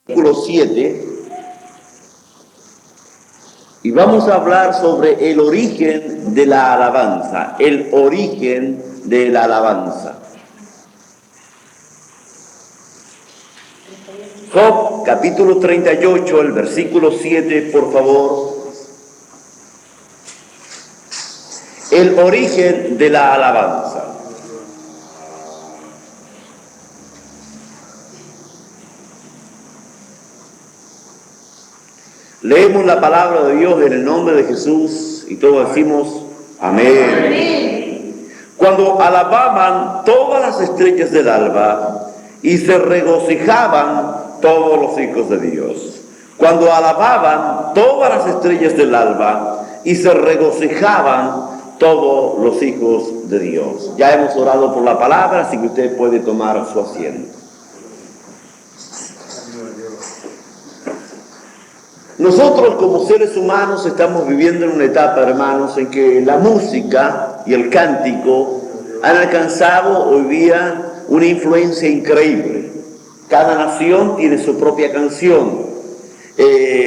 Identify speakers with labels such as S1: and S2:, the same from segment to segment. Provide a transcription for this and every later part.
S1: Versículo 7, y vamos a hablar sobre el origen de la alabanza, el origen de la alabanza. Job, capítulo 38, el versículo 7, por favor. El origen de la alabanza. Leemos la palabra de Dios en el nombre de Jesús y todos decimos amén. Amén. Cuando alababan todas las estrellas del alba y se regocijaban todos los hijos de Dios. Cuando alababan todas las estrellas del alba y se regocijaban todos los hijos de Dios. Ya hemos orado por la palabra, así que usted puede tomar su asiento. Nosotros como seres humanos estamos viviendo en una etapa, hermanos, en que la música y el cántico han alcanzado hoy día una influencia increíble. Cada nación tiene su propia canción.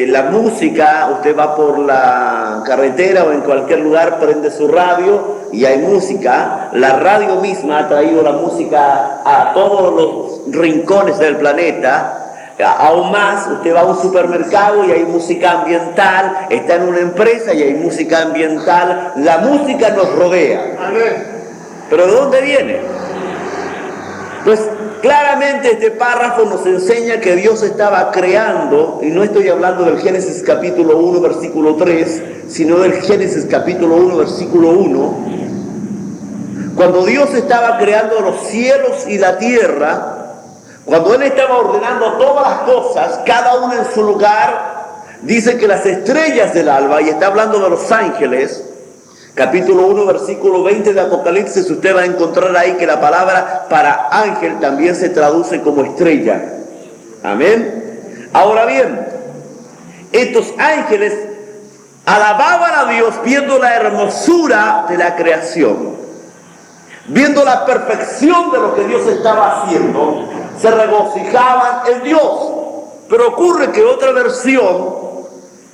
S1: La música, usted va por la carretera o en cualquier lugar, prende su radio y hay música. La radio misma ha traído la música a todos los rincones del planeta. Aún más, usted va a un supermercado y hay música ambiental, está en una empresa y hay música ambiental, la música nos rodea. ¿Pero de dónde viene? Pues claramente este párrafo nos enseña que Dios estaba creando, y no estoy hablando del Génesis capítulo 1, versículo 3, sino del Génesis capítulo 1, versículo 1. Cuando Dios estaba creando los cielos y la tierra, cuando Él estaba ordenando todas las cosas, cada una en su lugar, dice que las estrellas del alba, y está hablando de los ángeles, capítulo 1, versículo 20 de Apocalipsis, usted va a encontrar ahí que la palabra para ángel también se traduce como estrella. Amén. Ahora bien, estos ángeles alababan a Dios viendo la hermosura de la creación, viendo la perfección de lo que Dios estaba haciendo, se regocijaban en Dios. Pero ocurre que otra versión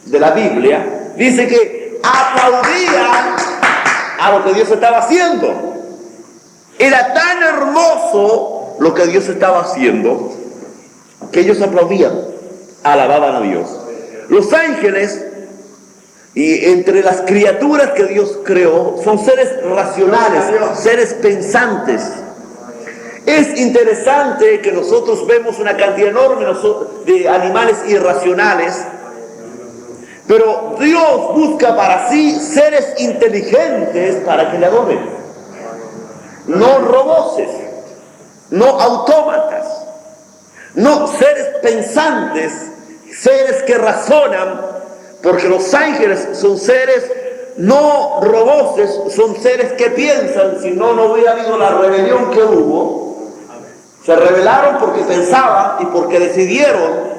S1: de la Biblia dice que aplaudían a lo que Dios estaba haciendo. Era tan hermoso lo que Dios estaba haciendo que ellos aplaudían, alababan a Dios. Los ángeles, y entre las criaturas que Dios creó, son seres racionales, seres pensantes. Es interesante que nosotros vemos una cantidad enorme de animales irracionales, pero Dios busca para sí seres inteligentes para que le adoren. No roboces, no autómatas, no seres pensantes, seres que razonan, porque los ángeles son seres no roboces, son seres que piensan. Si no, no hubiera habido la rebelión que hubo. Se rebelaron porque pensaban y porque decidieron.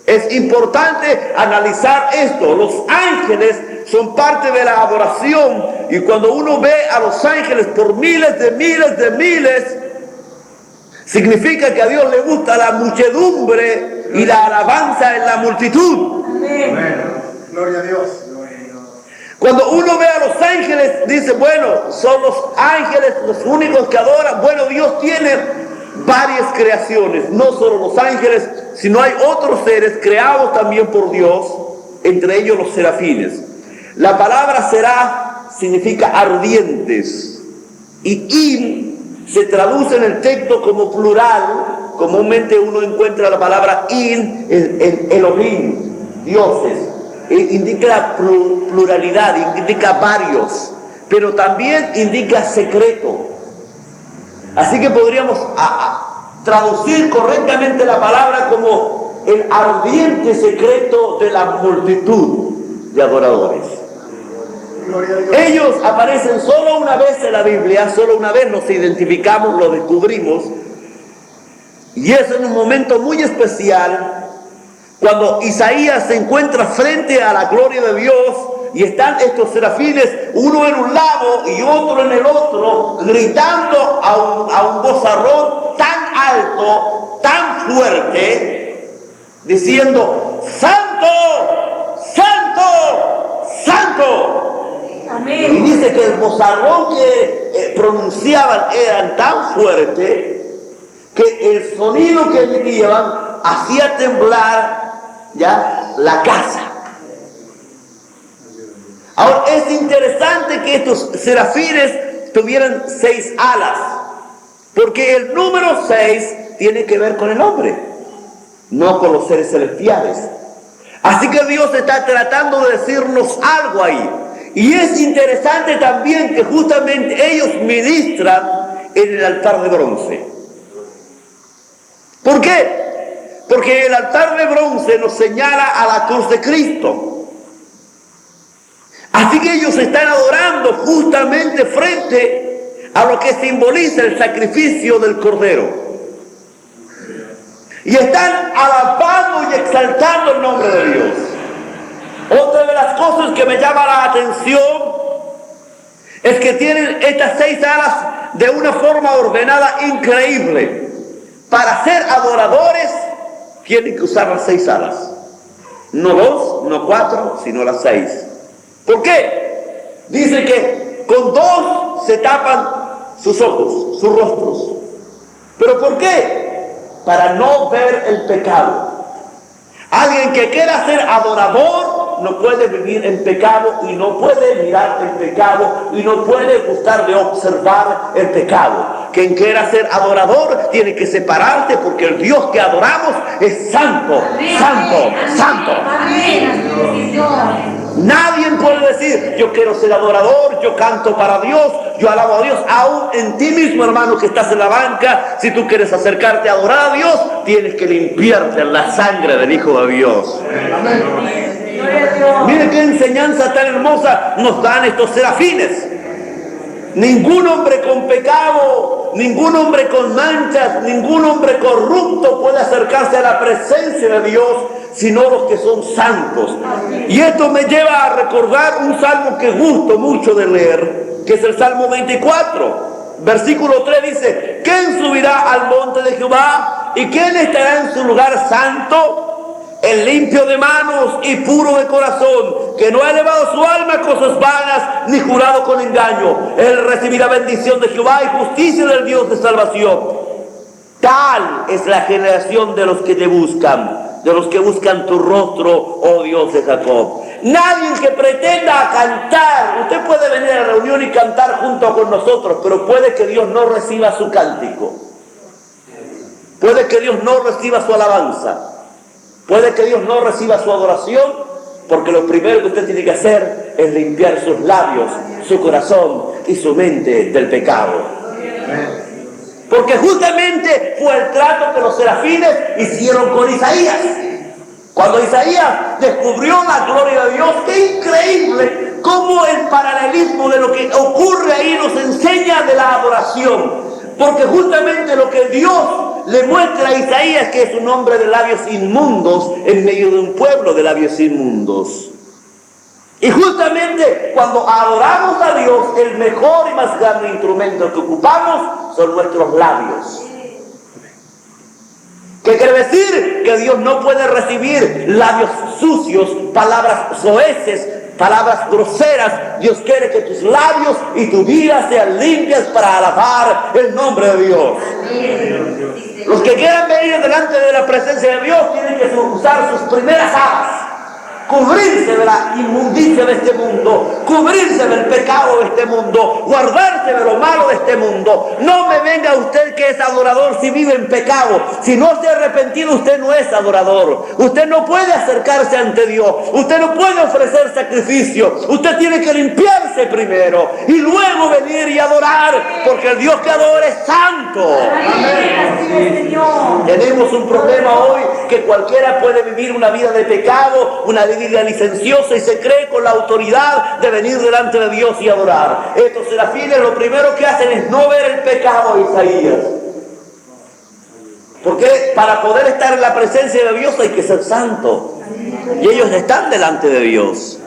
S1: Es importante analizar esto. Los ángeles son parte de la adoración, y cuando uno ve a los ángeles por miles, significa que a Dios le gusta la muchedumbre y la alabanza en la multitud.
S2: Amén. Gloria a Dios.
S1: Cuando uno ve a los ángeles, dice, bueno, son los ángeles los únicos que adoran. Bueno, Dios tiene varias creaciones, no solo los ángeles, sino hay otros seres creados también por Dios, entre ellos los serafines. La palabra será significa ardientes, y in se traduce en el texto como plural. Comúnmente uno encuentra la palabra in en Elohim, dioses. Indica la pluralidad, indica varios, pero también indica secreto. Así que podríamos traducir correctamente la palabra como el ardiente secreto de la multitud de adoradores. Ellos aparecen solo una vez en la Biblia, solo una vez los identificamos, los descubrimos, y es en un momento muy especial, cuando Isaías se encuentra frente a la gloria de Dios y están estos serafines, uno en un lado y otro en el otro, gritando a un vozarrón tan alto, tan fuerte, diciendo: Santo, Santo, Santo.
S3: Amén.
S1: Y dice que el vozarrón que pronunciaban era tan fuerte que el sonido que emitían hacía temblar ya la casa. Ahora es interesante que estos serafines tuvieran 6 alas, porque el número 6 tiene que ver con el hombre, no con los seres celestiales. Así que Dios está tratando de decirnos algo ahí. Y es interesante también que justamente ellos ministran en el altar de bronce. ¿Por qué? Porque el altar de bronce nos señala a la cruz de Cristo. Así que ellos están adorando justamente frente a lo que simboliza el sacrificio del Cordero. Y están alabando y exaltando el nombre de Dios. Otra de las cosas que me llama la atención es que tienen estas 6 alas de una forma ordenada increíble. Para ser adoradores tienen que usar las 6 alas. No 2, no 4, sino las 6. ¿Por qué? Dice que con 2 se tapan sus ojos, sus rostros. ¿Pero por qué? Para no ver el pecado. Alguien que quiera ser adorador no puede vivir en pecado y no puede mirar el pecado y no puede gustar de observar el pecado. Quien quiera ser adorador tiene que separarse, porque el Dios que adoramos es santo, santo, santo. Nadie puede decir: yo quiero ser adorador, yo canto para Dios, yo alabo a Dios. Aún en ti mismo, hermano, que estás en la banca, si tú quieres acercarte a adorar a Dios, tienes que limpiarte en la sangre del Hijo de Dios.
S2: Amén.
S1: Mire qué enseñanza tan hermosa nos dan estos serafines. Ningún hombre con pecado, ningún hombre con manchas, ningún hombre corrupto puede acercarse a la presencia de Dios, sino los que son santos. Y esto me lleva a recordar un salmo que gusto mucho de leer, que es el Salmo 24. Versículo 3 dice: ¿quién subirá al monte de Jehová? ¿Y quién estará en su lugar santo? El limpio de manos y puro de corazón, que no ha elevado su alma a cosas vanas, ni jurado con engaño. Él recibirá bendición de Jehová y justicia del Dios de salvación. Tal es la generación de los que te buscan, de los que buscan tu rostro, oh Dios de Jacob. Nadie que pretenda cantar, usted puede venir a la reunión y cantar junto con nosotros, pero puede que Dios no reciba su cántico. Puede que Dios no reciba su alabanza. Puede que Dios no reciba su adoración, porque lo primero que usted tiene que hacer es limpiar sus labios, su corazón y su mente del pecado. Porque justamente fue el trato que los serafines hicieron con Isaías. Cuando Isaías descubrió la gloria de Dios, qué increíble cómo el paralelismo de lo que ocurre ahí nos enseña de la adoración. Porque justamente lo que Dios le muestra a Isaías, que es un hombre de labios inmundos en medio de un pueblo de labios inmundos. Y justamente cuando adoramos a Dios, el mejor y más grande instrumento que ocupamos son nuestros labios. ¿Qué quiere decir? Que Dios no puede recibir labios sucios, palabras soeces, palabras groseras. Dios quiere que tus labios y tu vida sean limpias para alabar el nombre de Dios. Los que quieran venir delante de la presencia de Dios tienen que usar sus primeras alas, cubrirse de la inmundicia de este mundo, cubrirse del pecado de este mundo, guardarse de lo malo de este mundo. No me venga usted que es adorador si vive en pecado. Si no se ha arrepentido, usted no es adorador. Usted no puede acercarse ante Dios. Usted no puede ofrecer sacrificio. Usted tiene que limpiarse primero y luego venir y adorar, porque el Dios que adora es santo. Amén. Tenemos un problema hoy, que cualquiera puede vivir una vida de pecado, una vida licenciosa, y se cree con la autoridad de venir delante de Dios y adorar. Estos serafines lo primero que hacen es no ver el pecado de Isaías. Porque para poder estar en la presencia de Dios hay que ser santo. Y ellos están delante de Dios.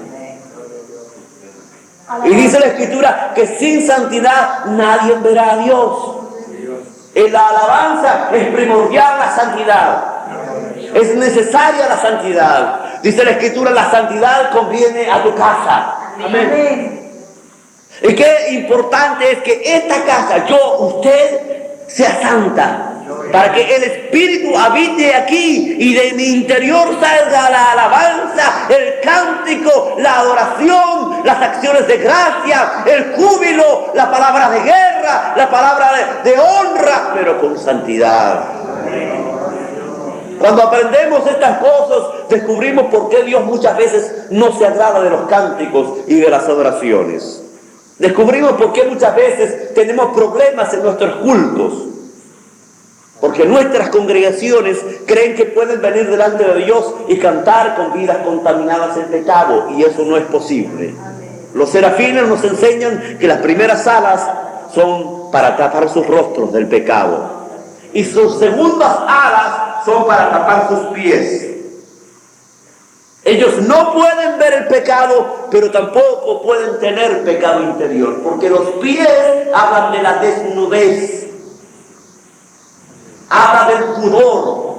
S1: Y dice la Escritura que sin santidad nadie verá a Dios. En la alabanza es primordial la santidad. Es necesaria la santidad. Dice la Escritura, la santidad conviene a tu casa.
S3: Amén.
S1: Y qué importante es que esta casa, usted, sea santa. Para que el Espíritu habite aquí y de mi interior salga la alabanza, el cántico, la adoración, las acciones de gracia, el júbilo, la palabra de guerra, la palabra de honra, pero con santidad. Cuando aprendemos estas cosas, descubrimos por qué Dios muchas veces no se agrada de los cánticos y de las adoraciones. Descubrimos por qué muchas veces tenemos problemas en nuestros cultos. Porque nuestras congregaciones creen que pueden venir delante de Dios y cantar con vidas contaminadas en pecado, y eso no es posible. Los serafines nos enseñan que las primeras alas son para tapar sus rostros del pecado, y sus segundas alas son para tapar sus pies. Ellos no pueden ver el pecado, pero tampoco pueden tener pecado interior, porque los pies hablan de la desnudez. Habla del pudor,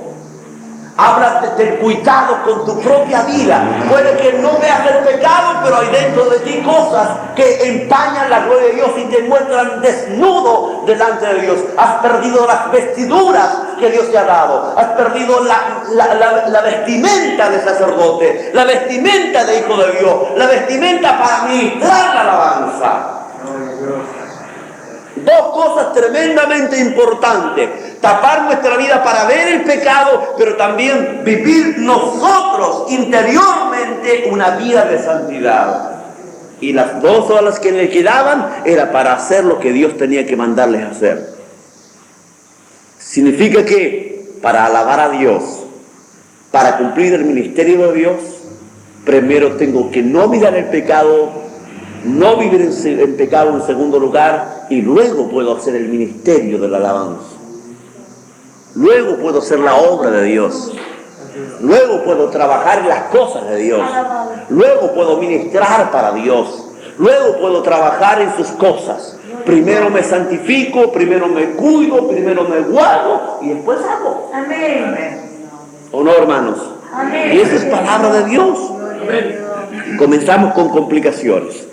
S1: habla del cuidado con tu propia vida. Puede que no veas el pecado, pero hay dentro de ti cosas que empañan la gloria de Dios y te muestran desnudo delante de Dios. Has perdido las vestiduras que Dios te ha dado. Has perdido la vestimenta de sacerdote, la vestimenta de hijo de Dios, la vestimenta para ministrar la alabanza. Dos cosas tremendamente importantes: tapar nuestra vida para ver el pecado, pero también vivir nosotros interiormente una vida de santidad. Y las 2 horas que le quedaban era para hacer lo que Dios tenía que mandarles a hacer. Significa que para alabar a Dios, para cumplir el ministerio de Dios, primero tengo que no mirar el pecado, no vivir en pecado en segundo lugar, y luego puedo hacer el ministerio de la alabanza. Luego puedo hacer la obra de Dios. Luego puedo trabajar en las cosas de Dios. Luego puedo ministrar para Dios. Luego puedo trabajar en sus cosas. Primero me santifico, primero me cuido, primero me guardo y después hago.
S3: Amén.
S1: ¿O no, hermanos?
S3: Amén.
S1: Y esa es palabra de Dios. Comenzamos con complicaciones.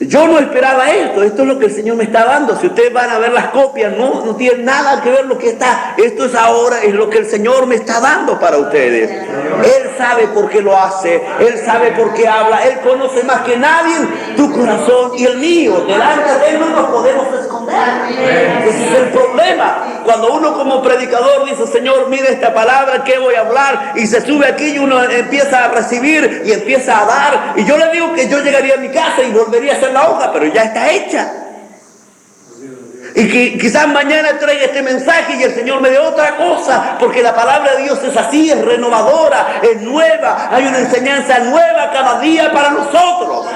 S1: Yo no esperaba esto es lo que el Señor me está dando. Si ustedes van a ver las copias, no tiene nada que ver lo que está. Esto es ahora, es lo que el Señor me está dando para ustedes. Él sabe por qué lo hace, Él sabe por qué habla, Él conoce más que nadie tu corazón y el mío. Delante de Él no nos podemos esconder. Ese es el problema. Cuando uno como predicador dice: Señor, mire esta palabra, ¿qué voy a hablar? Y se sube aquí y uno empieza a recibir y empieza a dar. Y yo le digo que yo llegaría a mi casa y volvería a hacer la hoja, pero ya está hecha. Y que quizás mañana traiga este mensaje y el Señor me dé otra cosa, porque la palabra de Dios es así, es renovadora, es nueva. Hay una enseñanza nueva cada día para nosotros.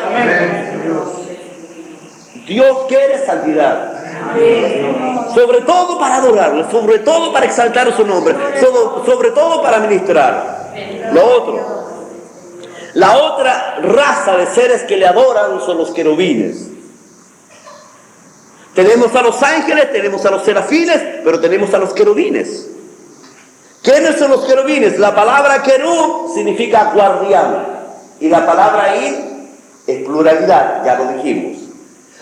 S1: Dios quiere santidad. Sobre todo para adorarlo, sobre todo para exaltar su nombre, sobre todo para ministrar. Lo otro, la otra raza de seres que le adoran son los querubines. Tenemos a los ángeles, tenemos a los serafines, pero tenemos a los querubines. ¿Quiénes son los querubines? La palabra querub significa guardián, y la palabra ir es pluralidad, ya lo dijimos.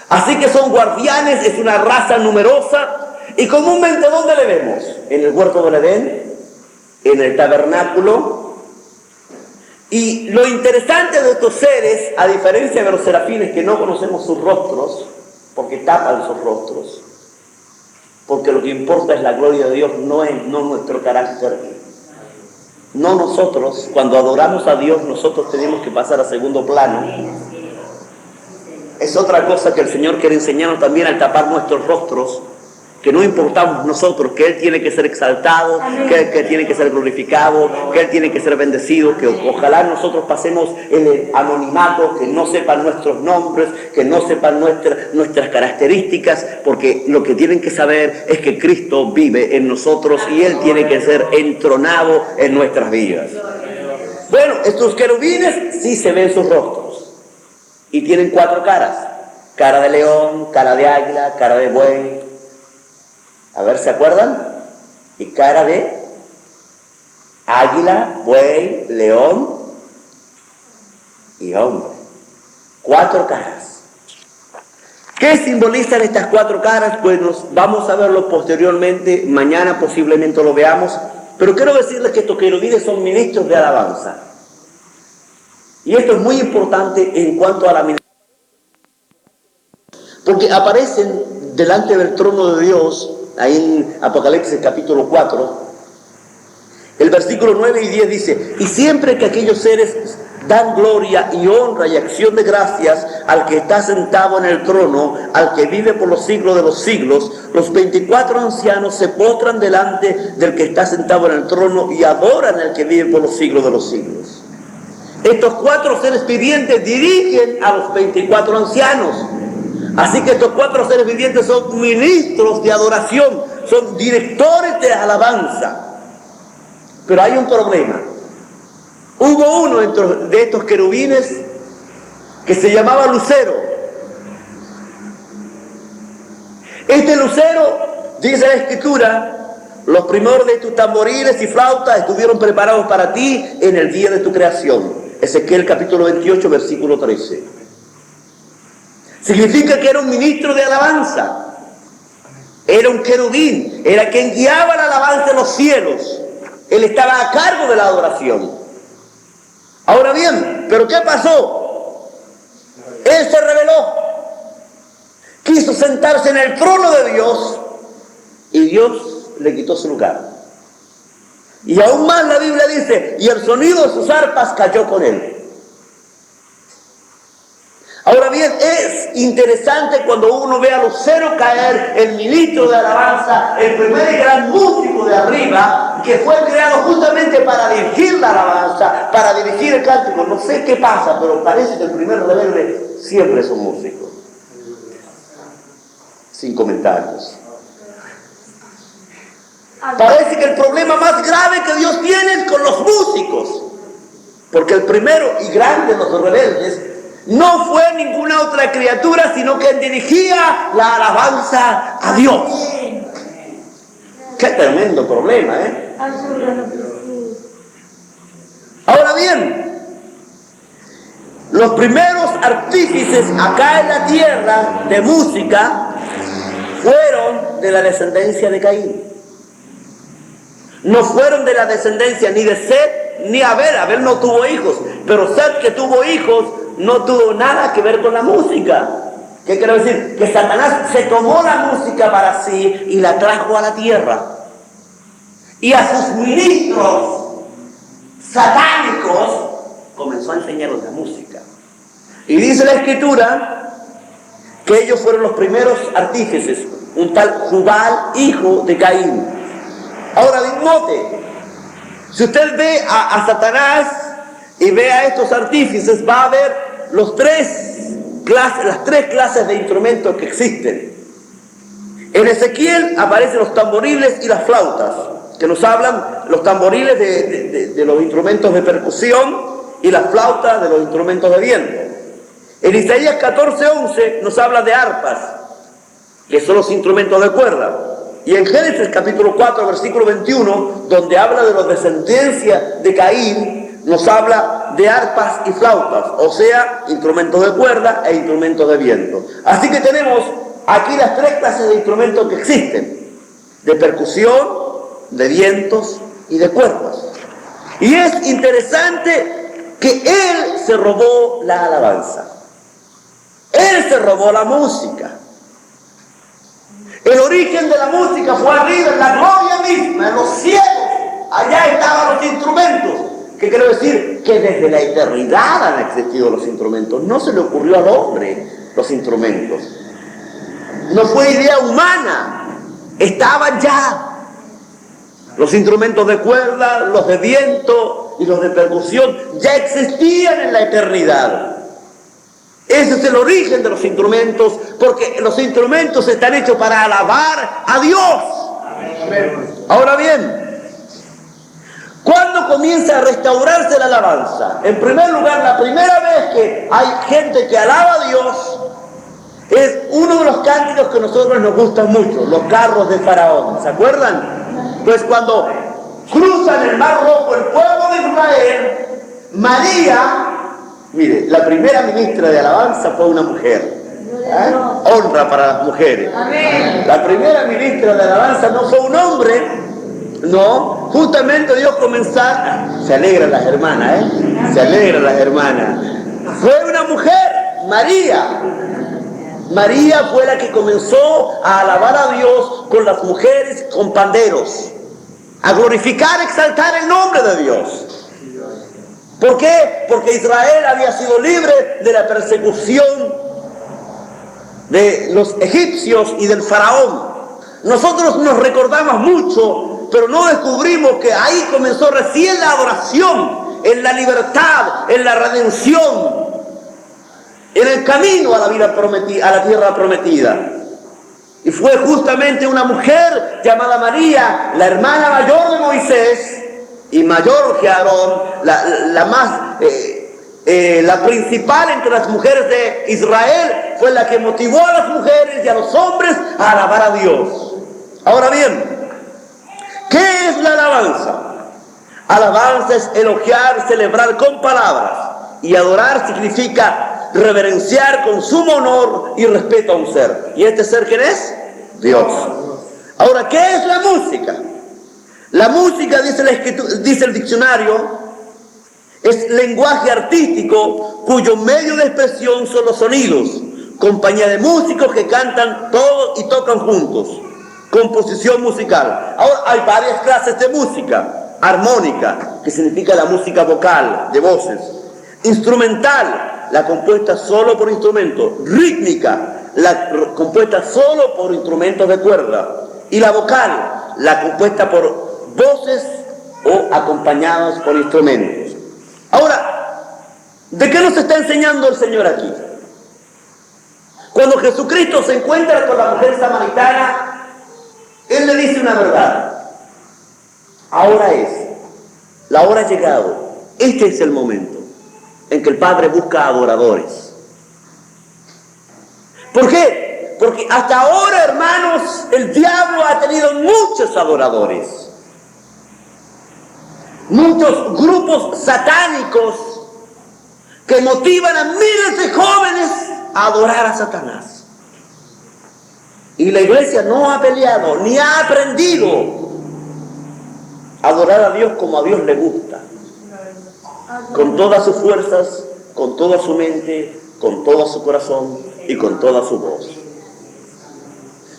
S1: Así que son guardianes, es una raza numerosa. Y comúnmente, ¿dónde le vemos? En el huerto del Edén, en el tabernáculo. Y lo interesante de estos seres, a diferencia de los serafines, que no conocemos sus rostros, porque tapan sus rostros, porque lo que importa es la gloria de Dios, no nuestro carácter. No nosotros. Cuando adoramos a Dios, nosotros tenemos que pasar a segundo plano. Es otra cosa que el Señor quiere enseñarnos también al tapar nuestros rostros, que no importamos nosotros, que Él tiene que ser exaltado, que Él tiene que ser glorificado, que Él tiene que ser bendecido, que ojalá nosotros pasemos el anonimato, que no sepan nuestros nombres, que no sepan nuestras características, porque lo que tienen que saber es que Cristo vive en nosotros y Él tiene que ser entronado en nuestras vidas. Bueno, estos querubines sí se ven sus rostros y tienen 4 caras: cara de león, cara de águila, cara de buey. A ver, ¿se acuerdan? Y cara de águila, buey, león y hombre. 4 caras. ¿Qué simbolizan estas 4 caras? Pues vamos a verlo posteriormente, mañana posiblemente lo veamos, pero quiero decirles que estos querubines son ministros de alabanza. Y esto es muy importante en cuanto a la ministra, porque aparecen delante del trono de Dios, ahí en Apocalipsis capítulo 4, el versículo 9 y 10 dice: y siempre que aquellos seres dan gloria y honra y acción de gracias al que está sentado en el trono, al que vive por los siglos de los siglos, los 24 ancianos se postran delante del que está sentado en el trono y adoran al que vive por los siglos de los siglos. Estos 4 seres vivientes dirigen a los 24 ancianos. Así que estos 4 seres vivientes son ministros de adoración, son directores de alabanza. Pero hay un problema. Hubo uno de estos querubines que se llamaba Lucero. Este Lucero, dice la Escritura, los primeros de tus tamboriles y flautas estuvieron preparados para ti en el día de tu creación. Ezequiel capítulo 28, versículo 13. Significa que era un ministro de alabanza. Era un querubín, era quien guiaba la alabanza en los cielos. Él estaba a cargo de la adoración. Ahora bien, ¿pero qué pasó? Él se rebeló. Quiso sentarse en el trono de Dios y Dios le quitó su lugar. Y aún más la Biblia dice, y el sonido de sus arpas cayó con él. Ahora bien, es interesante cuando uno ve a Lucero caer, el ministro de alabanza, el primer gran músico de arriba, que fue creado justamente para dirigir la alabanza, para dirigir el cántico. No sé qué pasa, pero parece que el primer rebelde siempre es un músico. Sin comentarios. Parece que el problema más grave que Dios tiene es con los músicos, porque el primero y grande de los rebeldes no fue ninguna otra criatura, sino que dirigía la alabanza a Dios. Qué tremendo problema, ¿eh? Ahora bien, los primeros artífices acá en la tierra de música fueron de la descendencia de Caín. No fueron de la descendencia ni de Set ni Abel. Abel no tuvo hijos, pero Set, que tuvo hijos, no tuvo nada que ver con la música. ¿Qué quiero decir? Que Satanás se tomó la música para sí y la trajo a la tierra. Y a sus ministros satánicos comenzó a enseñarles la música. Y dice la Escritura que ellos fueron los primeros artífices, un tal Jubal, hijo de Caín. Ahora, note, si usted ve a Satanás y ve a estos artífices, va a ver las tres clases de instrumentos que existen. En Ezequiel aparecen los tamboriles y las flautas, que nos hablan los tamboriles de los instrumentos de percusión y las flautas de los instrumentos de viento. En Isaías 14:11 nos habla de arpas, que son los instrumentos de cuerda. Y en Génesis capítulo 4, versículo 21, donde habla de la descendencia de Caín, nos habla de arpas y flautas, o sea, instrumentos de cuerda e instrumentos de viento. Así que tenemos aquí las 3 clases de instrumentos que existen: de percusión, de vientos y de cuerdas. Y es interesante que él se robó la alabanza. Él se robó la música. El origen de la música fue arriba, en la gloria misma, en los cielos. Allá estaban los instrumentos. ¿Qué quiero decir? Que desde la eternidad han existido los instrumentos. No se le ocurrió al hombre los instrumentos. No fue idea humana. Estaban ya. Los instrumentos de cuerda, los de viento y los de percusión ya existían en la eternidad. Ese es el origen de los instrumentos, porque los instrumentos están hechos para alabar a Dios. Ahora bien, ¿cuándo comienza a restaurarse la alabanza? En primer lugar, la primera vez que hay gente que alaba a Dios es uno de los cánticos que a nosotros nos gustan mucho, los carros de Faraón. ¿Se acuerdan? Pues cuando cruzan el Mar Rojo el pueblo de Israel. María, mire, la primera ministra de alabanza fue una mujer. Honra para las mujeres.
S3: Amén.
S1: La primera ministra de alabanza no fue un hombre, no. Justamente Dios comenzar, se alegran las hermanas, se alegran las hermanas. Fue una mujer, María. María fue la que comenzó a alabar a Dios con las mujeres con panderos, a glorificar, exaltar el nombre de Dios. ¿Por qué? Porque Israel había sido libre de la persecución de los egipcios y del faraón. Nosotros nos recordamos mucho, pero no descubrimos que ahí comenzó recién la adoración, en la libertad, en la redención, en el camino a la vida prometida, a la tierra prometida. Y fue justamente una mujer llamada María, la hermana mayor de Moisés y mayor que Aarón, la principal entre las mujeres de Israel, fue la que motivó a las mujeres y a los hombres a alabar a Dios. Ahora bien, ¿qué es la alabanza? Alabanza es elogiar, celebrar con palabras, y adorar significa reverenciar con sumo honor y respeto a un ser. ¿Y este ser quién es? Dios. Ahora, ¿qué es la música? La música, dice el diccionario, es lenguaje artístico cuyo medio de expresión son los sonidos, compañía de músicos que cantan todos y tocan juntos, composición musical. Ahora hay varias clases de música: armónica, que significa la música vocal, de voces; instrumental, la compuesta solo por instrumentos; rítmica, la compuesta solo por instrumentos de cuerda; y la vocal, la compuesta por voces o acompañados por instrumentos. Ahora, ¿de qué nos está enseñando el Señor aquí? Cuando Jesucristo se encuentra con la mujer samaritana, Él le dice una verdad: ahora es, la hora ha llegado, este es el momento en que el Padre busca adoradores. ¿Por qué? Porque hasta ahora, hermanos, el diablo ha tenido muchos adoradores, muchos grupos satánicos que motivan a miles de jóvenes a adorar a Satanás. Y la iglesia no ha peleado ni ha aprendido a adorar a Dios como a Dios le gusta, con todas sus fuerzas, con toda su mente, con todo su corazón y con toda su voz.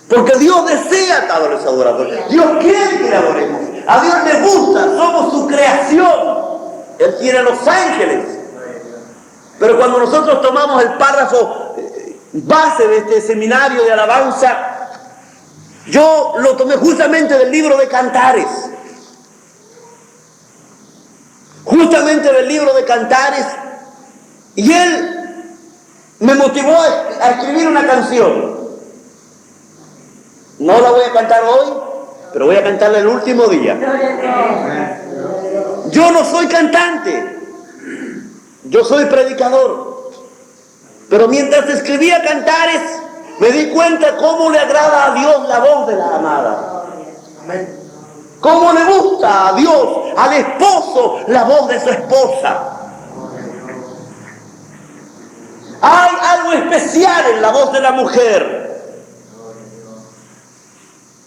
S1: Porque Dios desea tales adoradores. Dios quiere que le adoremos. A Dios le gusta, somos su creación. Él tiene a los ángeles. Pero cuando nosotros tomamos el párrafo base de este seminario de alabanza, yo lo tomé justamente del libro de Cantares. Justamente del libro de Cantares. Y él me motivó a escribir una canción. No la voy a cantar hoy, pero voy a cantarla el último día. Yo no soy cantante, yo soy predicador. Pero mientras escribía Cantares, me di cuenta cómo le agrada a Dios la voz de la amada. Cómo le gusta a Dios, al esposo, la voz de su esposa. Hay algo especial en la voz de la mujer.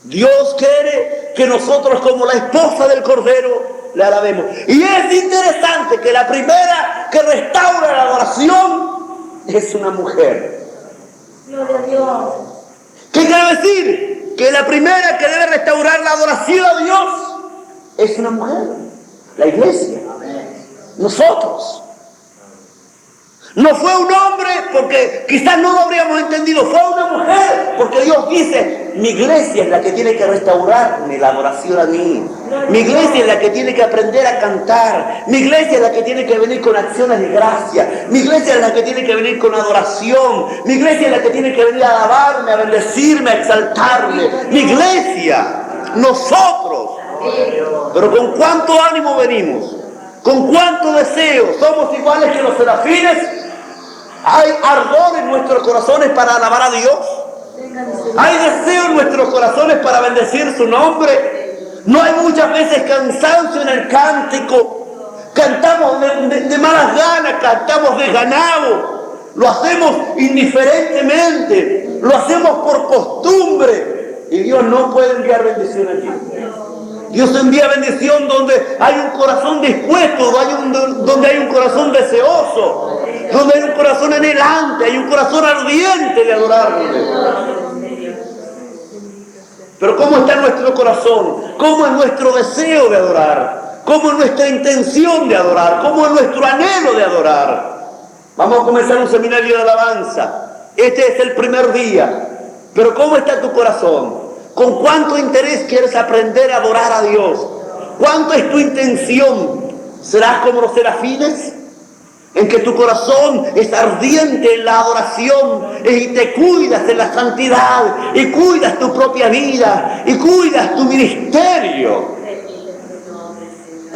S1: Dios quiere que nosotros, como la esposa del Cordero, le alabemos. Y es interesante que la primera que restaura la adoración es una mujer.
S3: Gloria a Dios.
S1: ¿Qué quiere decir? Que la primera que debe restaurar la adoración a Dios es una mujer. La iglesia. Nosotros. No fue un hombre, porque quizás no lo habríamos entendido. Fue una mujer, porque Dios dice: mi iglesia es la que tiene que restaurarme la adoración a mí. Mi iglesia es la que tiene que aprender a cantar. Mi iglesia es la que tiene que venir con acciones de gracia. Mi iglesia es la que tiene que venir con adoración. Mi iglesia es la que tiene que venir a alabarme, a bendecirme, a exaltarme. Mi iglesia, nosotros. Pero ¿con cuánto ánimo venimos? ¿Con cuánto deseo? ¿Somos iguales que los serafines? ¿Hay ardor en nuestros corazones para alabar a Dios? ¿Hay deseo en nuestros corazones para bendecir su nombre? No hay muchas veces cansancio en el cántico. Cantamos de malas ganas, cantamos desganado. Lo hacemos indiferentemente, lo hacemos por costumbre. Y Dios no puede enviar bendición aquí. Dios envía bendición donde hay un corazón dispuesto, donde hay un corazón deseoso, donde hay un corazón anhelante, hay un corazón ardiente de adorarle. Pero ¿cómo está nuestro corazón? ¿Cómo es nuestro deseo de adorar? ¿Cómo es nuestra intención de adorar? ¿Cómo es nuestro anhelo de adorar? Vamos a comenzar un seminario de alabanza. Este es el primer día. Pero ¿cómo está tu corazón? ¿Con cuánto interés quieres aprender a adorar a Dios? ¿Cuánto es tu intención? ¿Serás como los serafines? En que tu corazón es ardiente en la adoración y te cuidas de la santidad y cuidas tu propia vida y cuidas tu ministerio.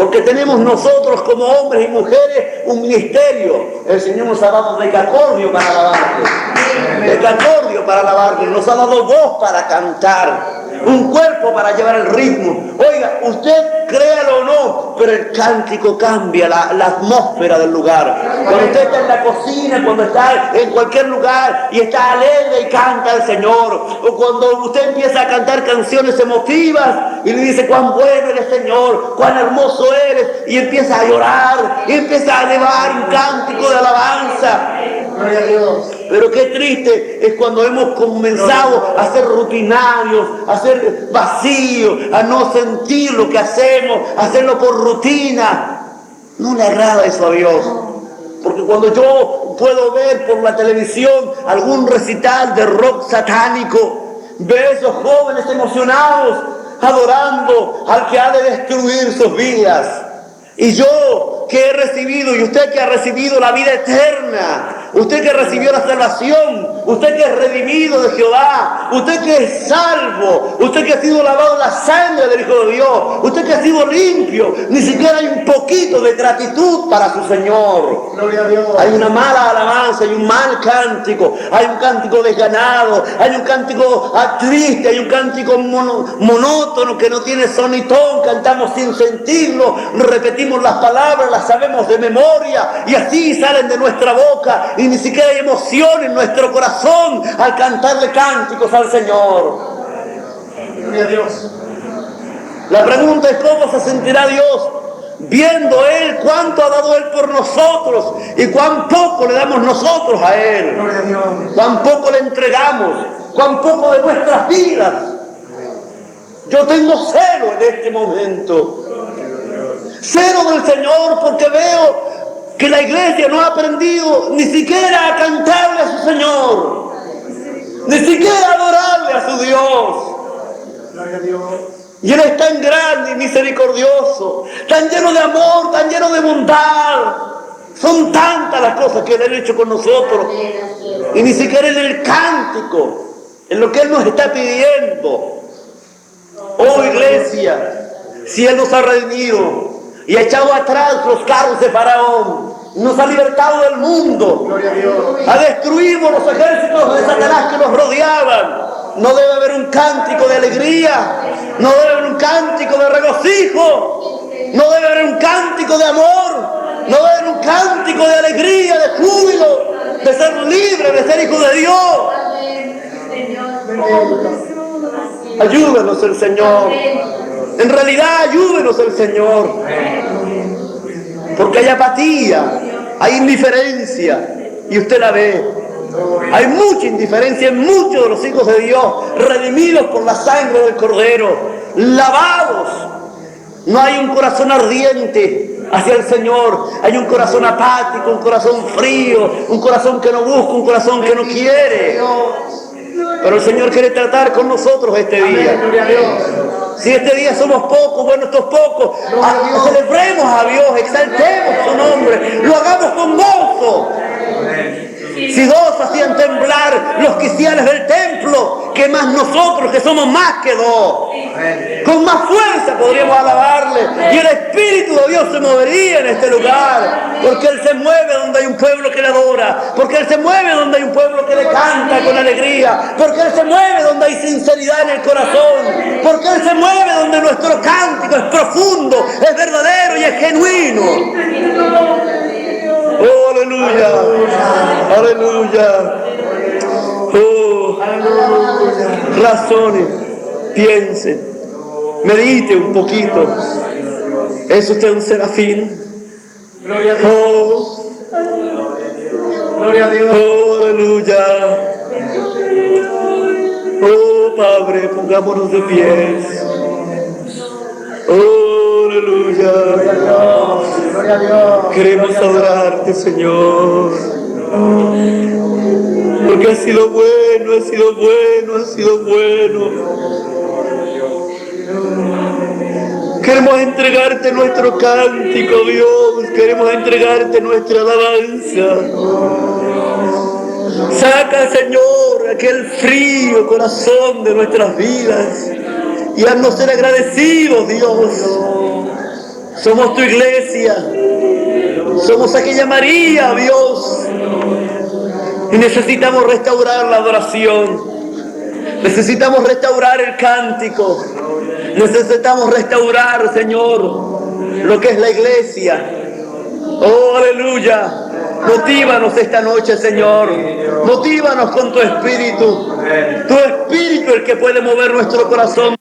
S1: Porque tenemos nosotros como hombres y mujeres un ministerio. El Señor nos ha dado decacordio para alabarte. Decacordio para alabarte. Nos ha dado voz para cantar. Un cuerpo para llevar el ritmo. Oiga, usted créalo o no, pero el cántico cambia la atmósfera del lugar. Cuando usted está en la cocina, cuando está en cualquier lugar y está alegre y canta al Señor, o cuando usted empieza a cantar canciones emotivas y le dice cuán bueno eres, Señor, cuán hermoso eres, y empieza a llorar y empieza a elevar un cántico de alabanza.
S2: Gloria a Dios.
S1: Pero qué triste es cuando hemos comenzado a ser rutinarios, a ser vacíos, a no sentir lo que hacemos, a hacerlo por rutina. No le agrada eso a Dios. Porque cuando yo puedo ver por la televisión algún recital de rock satánico, veo a esos jóvenes emocionados adorando al que ha de destruir sus vidas. Y yo que he recibido, y usted que ha recibido la vida eterna, usted que recibió la salvación, usted que es redimido de Jehová, usted que es salvo, usted que ha sido lavado en la sangre del Hijo de Dios, usted que ha sido limpio, ni siquiera hay un poquito de gratitud para su Señor.
S2: Gloria a Dios.
S1: Hay una mala alabanza, hay un mal cántico, hay un cántico desganado, hay un cántico triste, hay un cántico monótono que no tiene son ni ton, cantamos sin sentirlo, repetimos las palabras, las sabemos de memoria y así salen de nuestra boca y ni siquiera hay emoción en nuestro corazón al cantarle cánticos al Señor.
S2: Gloria a Dios.
S1: La pregunta es cómo se sentirá Dios viendo Él cuánto ha dado Él por nosotros y cuán poco le damos nosotros a Él,
S2: Gloria a Dios.
S1: cuán poco le entregamos, cuán poco de nuestras vidas. Yo tengo cero en este momento, cero del Señor, porque veo que la iglesia no ha aprendido ni siquiera a cantarle a su Señor, ni siquiera a adorarle a su Dios.
S2: Gloria a Dios.
S1: Y Él es tan grande y misericordioso, tan lleno de amor, tan lleno de bondad. Son tantas las cosas que Él ha hecho con nosotros. Y ni siquiera en el cántico, en lo que Él nos está pidiendo. Oh iglesia, si Él nos ha redimido y ha echado atrás los carros de Faraón, nos ha libertado del mundo,
S2: Gloria a Dios.
S1: ha destruido los ejércitos de Satanás que nos rodeaban. No debe haber un cántico de alegría, no debe haber un cántico de regocijo, no debe haber un cántico de amor, no debe haber un cántico de alegría, de júbilo, de ser libre, de ser hijo de Dios. Ayúdenos el Señor. En realidad ayúdenos el Señor. Porque hay apatía, hay indiferencia, y usted la ve. Hay mucha indiferencia en muchos de los hijos de Dios, redimidos por la sangre del Cordero, lavados. No hay un corazón ardiente hacia el Señor, hay un corazón apático, un corazón frío, un corazón que no busca, un corazón que no quiere. Pero el Señor quiere tratar con nosotros este día.
S2: Gloria a Dios.
S1: Si este día somos pocos, bueno, estos pocos, celebremos a Dios, exaltemos su nombre, lo hagamos con gozo. Si dos hacían temblar los quiciales del templo, que más nosotros que somos más que dos, con más fuerza podríamos alabarle y el Espíritu de Dios se movería en este lugar, porque Él se mueve donde hay un pueblo que le adora, porque Él se mueve donde hay un pueblo que le canta con alegría, porque Él se mueve donde hay sinceridad en el corazón, porque Él Usted se mueve donde nuestro cántico es profundo, es verdadero y es genuino. Oh, aleluya. Aleluya. Oh, razones, piense, medite un poquito. ¿Es usted un serafín?
S2: Gloria a Dios.
S1: Oh,
S2: Gloria a Dios.
S1: oh, aleluya. Oh, Padre, pongámonos de pies. Oh, aleluya.
S2: Gloria a Dios.
S1: Queremos adorarte, Señor. Porque ha sido bueno, ha sido bueno, ha sido bueno. Queremos entregarte nuestro cántico, Dios. Queremos entregarte nuestra alabanza. Saca, Señor, aquel frío corazón de nuestras vidas y haznos ser agradecidos, Dios. Somos tu iglesia. Somos aquella María, Dios. Y necesitamos restaurar la adoración. Necesitamos restaurar el cántico. Necesitamos restaurar, Señor, lo que es la iglesia. Oh, aleluya. Motívanos esta noche, Señor. Motívanos con tu espíritu. Tu espíritu es el que puede mover nuestro corazón.